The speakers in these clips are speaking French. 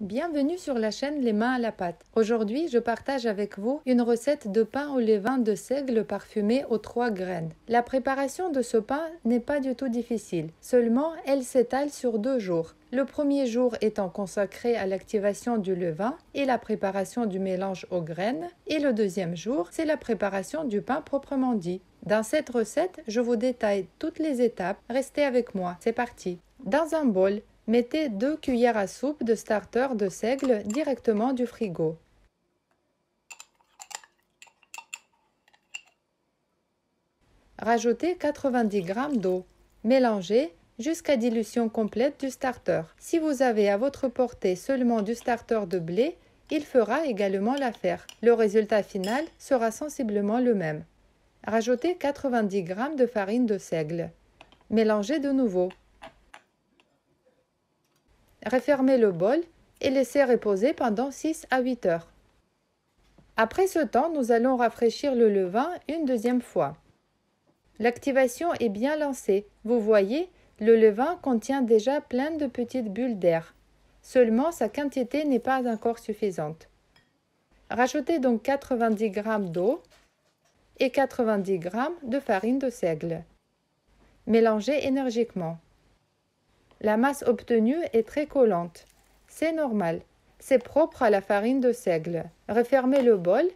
Bienvenue sur la chaîne Les Mains à la pâte. Aujourd'hui, je partage avec vous une recette de pain au levain de seigle parfumé aux 3 graines. La préparation de ce pain n'est pas du tout difficile, seulement elle s'étale sur 2 jours. Le premier jour étant consacré à l'activation du levain et la préparation du mélange aux graines, et le deuxième jour, c'est la préparation du pain proprement dit. Dans cette recette, je vous détaille toutes les étapes. Restez avec moi, c'est parti. Dans un bol, mettez 2 cuillères à soupe de starter de seigle directement du frigo. Rajoutez 90 g d'eau. Mélangez jusqu'à dilution complète du starter. Si vous avez à votre portée seulement du starter de blé, il fera également l'affaire. Le résultat final sera sensiblement le même. Rajoutez 90 g de farine de seigle. Mélangez de nouveau. Refermez le bol et laissez reposer pendant 6 à 8 heures. Après ce temps, nous allons rafraîchir le levain une deuxième fois. L'activation est bien lancée. Vous voyez, le levain contient déjà plein de petites bulles d'air. Seulement, sa quantité n'est pas encore suffisante. Rajoutez donc 90 g d'eau et 90 g de farine de seigle. Mélangez énergiquement. La masse obtenue est très collante. C'est normal. C'est propre à la farine de seigle. Refermez le bol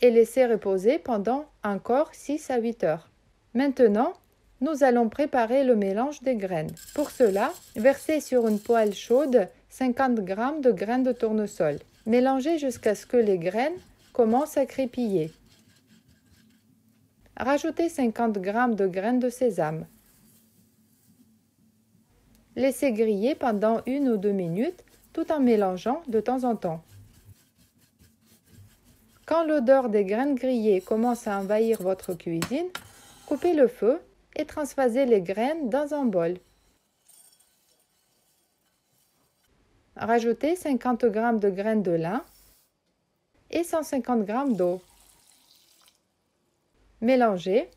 et laissez reposer pendant encore 6 à 8 heures. Maintenant, nous allons préparer le mélange des graines. Pour cela, versez sur une poêle chaude 50 g de graines de tournesol. Mélangez jusqu'à ce que les graines commencent à crépiller. Rajoutez 50 g de graines de sésame. Laissez griller pendant 1 ou 2 minutes tout en mélangeant de temps en temps. Quand l'odeur des graines grillées commence à envahir votre cuisine, coupez le feu et transvasez les graines dans un bol. Rajoutez 50 g de graines de lin et 150 g d'eau. Mélangez.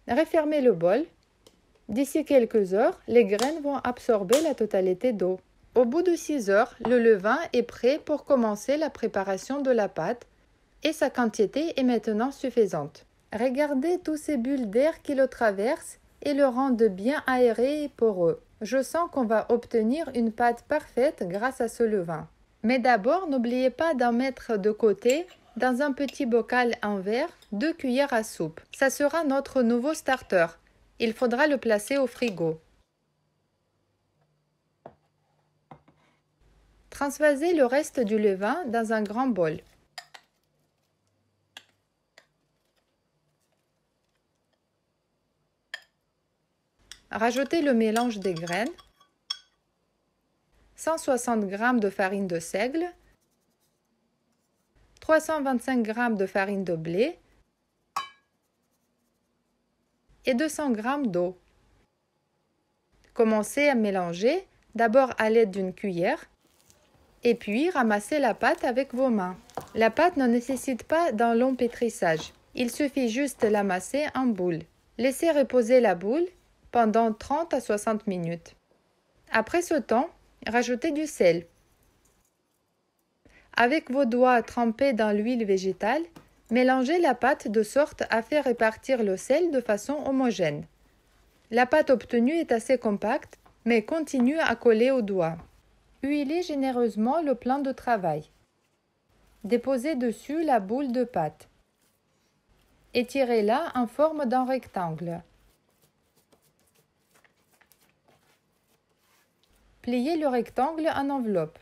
Refermez le bol. D'ici quelques heures, les graines vont absorber la totalité d'eau. Au bout de 6 heures, le levain est prêt pour commencer la préparation de la pâte et sa quantité est maintenant suffisante. Regardez tous ces bulles d'air qui le traversent et le rendent bien aéré et poreux. Je sens qu'on va obtenir une pâte parfaite grâce à ce levain. Mais d'abord, n'oubliez pas d'en mettre de côté dans un petit bocal en verre 2 cuillères à soupe. Ça sera notre nouveau starter. Il faudra le placer au frigo. Transvasez le reste du levain dans un grand bol. Rajoutez le mélange des graines, 160 g de farine de seigle, 325 g de farine de blé et 200 g d'eau. Commencez à mélanger, d'abord à l'aide d'une cuillère, et puis ramassez la pâte avec vos mains. La pâte ne nécessite pas d'un long pétrissage. Il suffit juste de la masser en boule. Laissez reposer la boule pendant 30 à 60 minutes. Après ce temps, rajoutez du sel. Avec vos doigts trempés dans l'huile végétale, mélangez la pâte de sorte à faire répartir le sel de façon homogène. La pâte obtenue est assez compacte, mais continue à coller aux doigts. Huilez généreusement le plan de travail. Déposez dessus la boule de pâte. Étirez-la en forme d'un rectangle. Pliez le rectangle en enveloppe.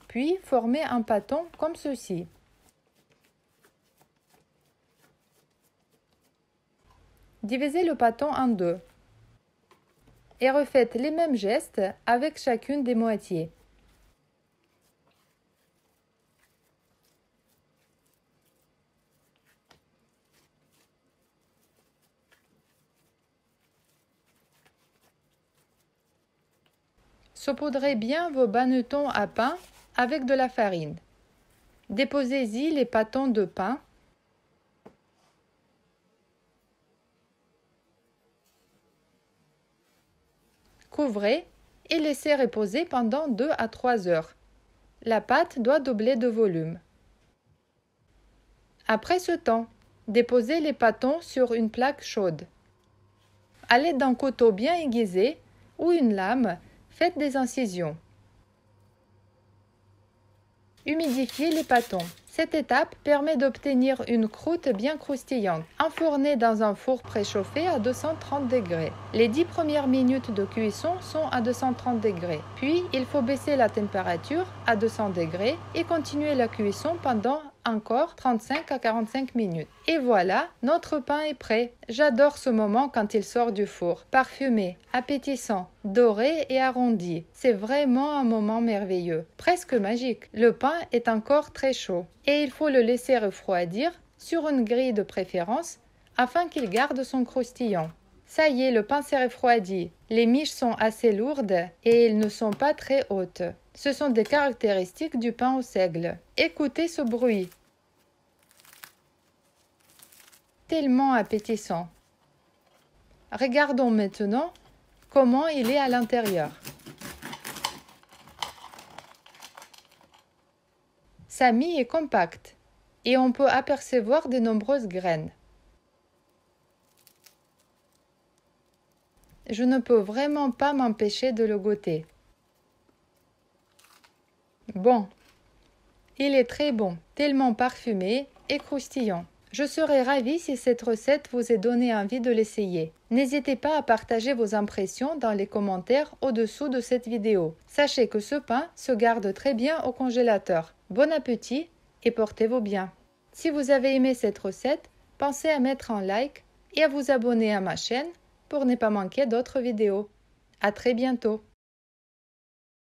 Puis formez un pâton comme ceci. Divisez le pâton en deux. Et refaites les mêmes gestes avec chacune des moitiés. Saupoudrez bien vos bannetons à pain avec de la farine. Déposez-y les pâtons de pain. Couvrez et laissez reposer pendant 2 à 3 heures. La pâte doit doubler de volume. Après ce temps, déposez les pâtons sur une plaque chaude. À l'aide d'un couteau bien aiguisé ou une lame, faites des incisions. Humidifiez les pâtons. Cette étape permet d'obtenir une croûte bien croustillante. Enfournez dans un four préchauffé à 230 degrés. Les 10 premières minutes de cuisson sont à 230 degrés. Puis, il faut baisser la température à 200 degrés et continuer la cuisson pendant encore 35 à 45 minutes. Et voilà, notre pain est prêt. J'adore ce moment quand il sort du four. Parfumé, appétissant, doré et arrondi. C'est vraiment un moment merveilleux, presque magique. Le pain est encore très chaud et il faut le laisser refroidir sur une grille de préférence afin qu'il garde son croustillant. Ça y est, le pain s'est refroidi. Les miches sont assez lourdes et elles ne sont pas très hautes. Ce sont des caractéristiques du pain au seigle. Écoutez ce bruit. Tellement appétissant. Regardons maintenant comment il est à l'intérieur. Sa mie est compacte et on peut apercevoir de nombreuses graines. Je ne peux vraiment pas m'empêcher de le goûter. Bon, il est très bon, tellement parfumé et croustillant. Je serais ravie si cette recette vous ait donné envie de l'essayer. N'hésitez pas à partager vos impressions dans les commentaires au-dessous de cette vidéo. Sachez que ce pain se garde très bien au congélateur. Bon appétit et portez-vous bien. Si vous avez aimé cette recette, pensez à mettre un like et à vous abonner à ma chaîne pour ne pas manquer d'autres vidéos. À très bientôt.